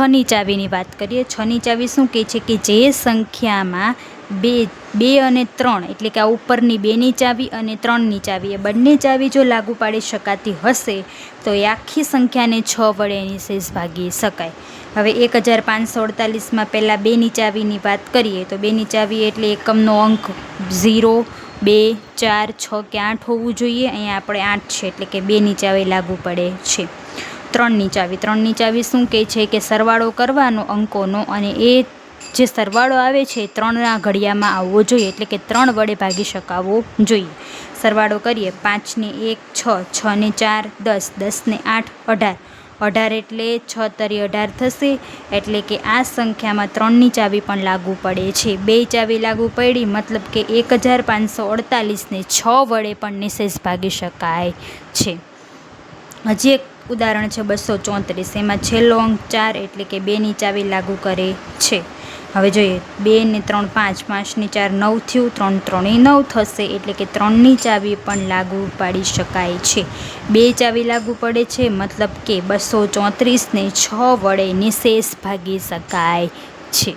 6ની ચાવીની વાત કરીએ. 6ની ચાવી શું કહે છે કે જે સંખ્યામાં 2 અને 3 એટલે કે આ ઉપરની 2ની ચાવી અને 3ની ચાવી એ બંને ચાવી જો લાગુ પાડી શકાતી હશે તો એ આખી સંખ્યાને 6 વડે નિશેષ ભાગી શકાય. હવે 1548માં પહેલાં 2ની ચાવીની વાત કરીએ તો 2ની ચાવી એટલે એકમનો અંક 0, 2, 4, 6 કે 8 હોવું જોઈએ. અહીંયા આપણે 8 છે એટલે કે 2ની ચાવી લાગુ પડે છે. 3ની ચાવી શું કહે છે કે સરવાળો કરવાનો અંકોનો અને એ જે સરવાળો આવે છે 3ના ઘડિયામાં આવવો જોઈએ એટલે કે 3 વડે ભાગી શકાવવો જોઈએ. સરવાળો કરીએ 5 ને 1 6, 6 ને 4 10, 10 ને 8 18, 18 એટલે 6 તરી 18 થશે એટલે કે આ સંખ્યામાં 3ની ચાવી પણ લાગુ પડે છે. 2 ચાવી લાગુ પડી મતલબ કે 1548ને 6 વડે પણ નિશેષ ભાગી શકાય છે. હજી એક ઉદાહરણ છે 234. એમાં છેલ્લો અંક 4 એટલે કે 2ની ચાવી લાગુ કરે છે. હવે જોઈએ 2 ને 3 5, 5 ને 4 9 થયું, 3 3 9 થશે એટલે કે 3ની ચાવી પણ લાગુ પાડી શકાય છે. 2 ચાવી લાગુ પડે છે મતલબ કે 234ને 6 વડે નિશેષ ભાગી શકાય છે.